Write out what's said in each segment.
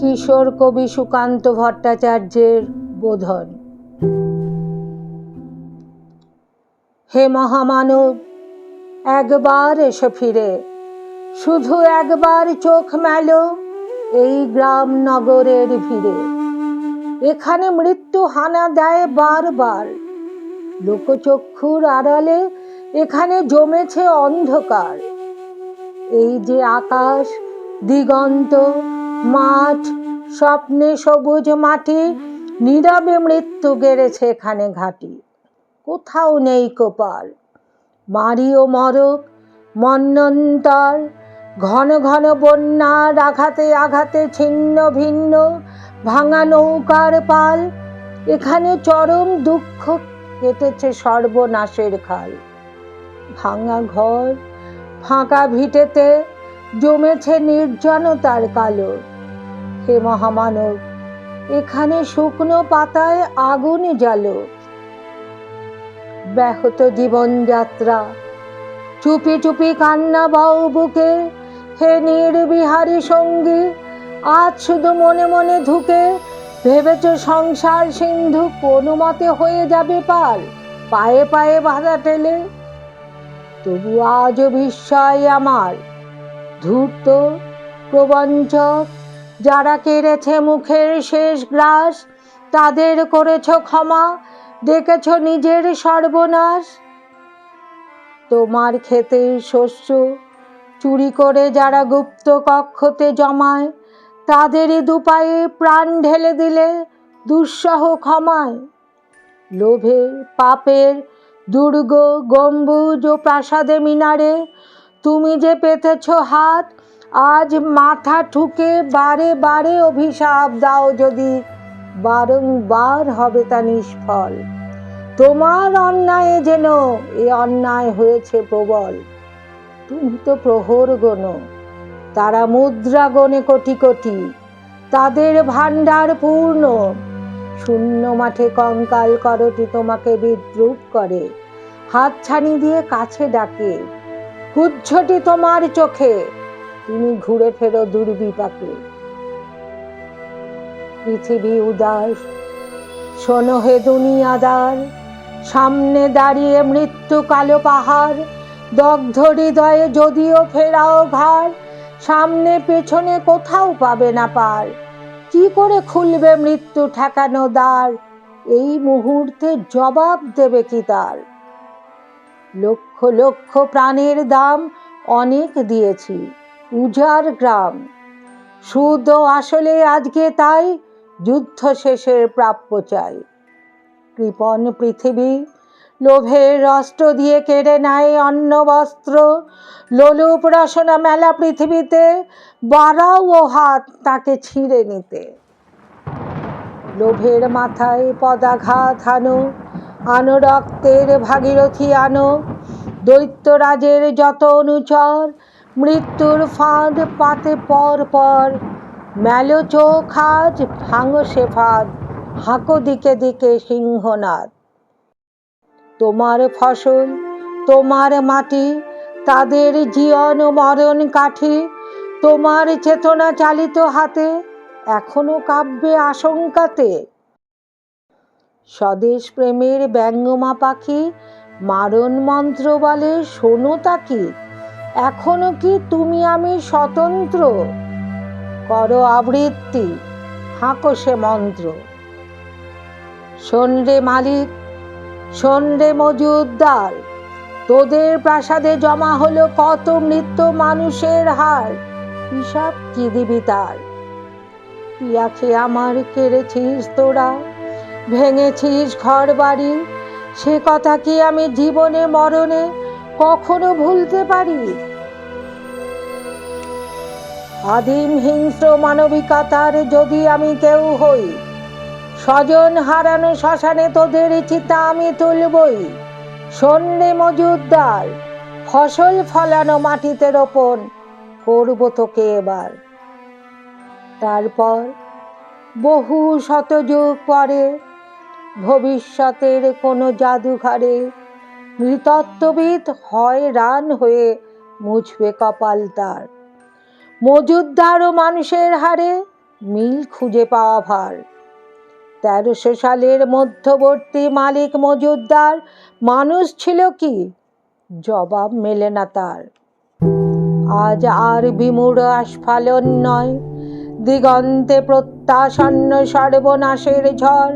কিশোর কবি সুকান্ত ভট্টাচার্যের বোধন। হে মহামানব, একবার এসো ফিরে, শুধু একবার চোখ মেলো এই গ্রাম নগরের ভিড়ে। এখানে মৃত্যু হানা দেয় বারবার, লোকচক্ষুর আড়ালে এখানে জমেছে অন্ধকার। এই যে আকাশ, দিগন্ত, মাঠ, স্বপ্নে সবুজ মাটি, নীরবে মৃত্যু গেড়েছে এখানে ঘাঁটি। কোথাও নেই কোপার, মারি ও মরক, মন্বন্তর, ঘন ঘন বন্যার আঘাতে আঘাতে ছিন্ন ভিন্ন ভাঙা নৌকার পাল। এখানে চরম দুঃখ কেটেছে সর্বনাশের খাল। ভাঙা ঘর, ফাঁকা ভিটেতে জমেছে নির্জনতার কালো। হে মহামানব, এখানে শুকনো পাতায় আগুন জ্বালো। ব্যাহত জীবনযাত্রা, চুপি চুপি কান্না বাউ বুকে। হে নির্বিহারী সঙ্গী, আজ শুধু মনে মনে ধুকে ভেবেছ সংসার সিন্ধু কোনো মতে হয়ে যাবে পার, পায়ে পায়ে বাধা টেলে। তবু আজও বিস্ময় আমার, ধূর্ত প্রবঞ্চক যারা কেড়েছে মুখের শেষ গ্রাস, তাদের করেছ ক্ষমা, ডেকেছ নিজের সর্বনাশ। তোমার ক্ষেতের শস্য চুরি করে যারা গুপ্ত কক্ষতে জমায়, তাদেরই দুপায়ে প্রাণ ঢেলে দিলে দুঃসহ ক্ষমায়। লোভের পাপের দুর্গ গম্বুজ ও প্রাসাদে মিনারে তুমি যে পেতেছ হাত, আজ মাথা ঠুকে বারে বারে অভিশাপ দাও যদি, বারংবার হবে তা নিষ্ফল। তোমার অন্যায়ে যেন এ অন্যায় হয়েছে প্রবল। তুমি তো প্রহর গোনো, তারা মুদ্রা গোনে কোটি কোটি, তাদের ভাণ্ডার পূর্ণ। শূন্য মাঠে কঙ্কাল করটি তোমাকে বিদ্রুপ করে, হাতছানি দিয়ে কাছে ডাকে। কুজ্ঝটি তোমার চোখে, তুমি ঘুরে ফেরো দুর্বিপাকে। পৃথিবী উদাস, শোনো হে দুনিয়াদার, সামনে দাঁড়িয়ে মৃত্যু কালো পাহাড়। দগ্ধ হৃদয়ে যদিও ফেরাও ঘাড়, সামনে পেছনে কোথাও পাবে না পার। কি করে খুলবে মৃত্যু ঠেকানো দ্বার, এই মুহূর্তে জবাব দেবে কি তার? লক্ষ লক্ষ প্রাণের দাম অনেক দিয়েছি, উজাড় গ্রাম। সুদ ও আসলে আজকে তাই যুদ্ধ শেষের প্রাপ্য চাই। কৃপণ পৃথিবী লোভের অস্ত্র দিয়ে কেড়ে নেয় অন্ন বস্ত্র। লোলুপ রসনা মেলা পৃথিবীতে, বাড়াও ও হাত তাকে ছিঁড়ে নিতে। লোভের মাথায় পদাঘাত হানো, আনো রক্তের ভাগীরথী আনো। দৈত্যরাজের যত অনুচর, মৃত্যুর ফাঁদ পাতে পর পর। মেলো চোখ আজ, ভাঙো সে ফাঁদ, হাঁকো দিকে দিকে সিংহনাদ। তোমার ফসল, তোমার মাটি, তাদের জীবন ও মরণ কাঠি। তোমার চেতনা চালিত হাতে এখনো কাব্যে আশঙ্কাতে। স্বদেশ প্রেমের ব্যঙ্গমা পাখি মারণ মন্ত্র বলে শোনো তাকি। এখনো কি তুমি আমি স্বতন্ত্র, করো আবৃত্তি, হাঁকো সে মন্ত্র। শোন রে মালিক, শোন রে মজুদ্দার, তোদের প্রাসাদে জমা হলো কত মৃত মানুষের হার। হিসাব কি দিবি তার? পিয়াকে আমার কেড়েছিস তোরা, ভেঙেছিস ঘর বাড়ি, সে কথা কি আমি জীবনে মরণে কখনো ভুলতে পারি? আদিম হিংস্র মানবিকতার যদি আমি কেউ হই, স্বজন হারানো শ্মশানে তোদের চিতা আমি তুলবই। শোন রে মজুদ্দার, ফসল ফলানো মাটিতে রোপণ করব তোকে এবার। তারপর বহু শতযুগ পরে ভবিষ্যতের কোনো জাদুঘরে নৃতত্ত্ববিদ হয়রান হয়ে মুছবে কপাল তার। মজুদ্দার ও মানুষের হারে মিল খুঁজে পাওয়া ভার। 1300 সালের মধ্যবর্তী মালিক মজুমদার মানুষ ছিল কি? জবাব মেলে না তার। আজ আর বিমূঢ় আস্ফালন নয়, দিগন্তে প্রত্যাসন্ন সর্বনাশের ঝড়।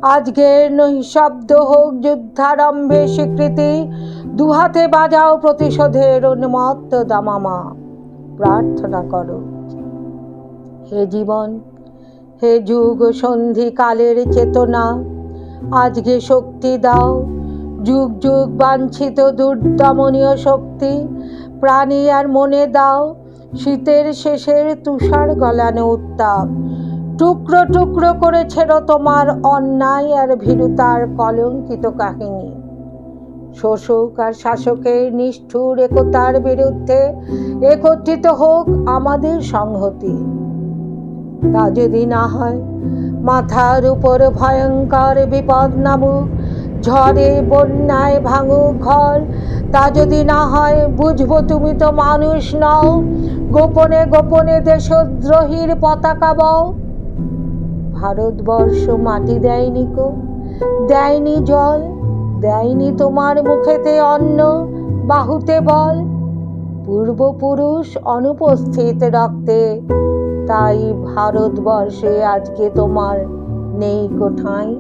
আজকের নৈঃশব্দ হোক যুদ্ধারম্ভের স্বীকৃতি, দুহাতে বাজাও প্রতিশোধের উন্মত্ত দামামা। প্রার্থনা করো, হে জীবন, হে যুগ সন্ধি কালের চেতনা, আজকে শক্তি দাও, যুগ যুগ বাঞ্ছিত দুর্দমনীয় শক্তি। প্রাণী আর মনে দাও শীতের শেষের তুষার গলানো উত্তাপ। টুকরো টুকরো করে ছেড়ো তোমার অন্যায় আর ভীরুতার কলঙ্কিত কাহিনী। শোষক আর শাসকের নিষ্ঠুর একতার বিরুদ্ধে একত্রিত হোক আমাদের সংহতি। তা যদি না হয়, মাথার উপর ভয়ঙ্কর বিপদ নামুক, ঝড়ে বন্যায় ভাঙুক ঘর। তা যদি না হয়, বুঝবো তুমি তো মানুষ নও, গোপনে গোপনে দেশদ্রোহীর পতাকা বও। ভারতবর্ষ মাটি দেয়নি কো, দেয়নি জল, দেয়নি তোমার মুখেতে অন্ন, বাহুতে বল। পূর্বপুরুষ অনুপস্থিত রক্তে, তাই ভারতবর্ষে আজকে তোমার নেই কোঠায়।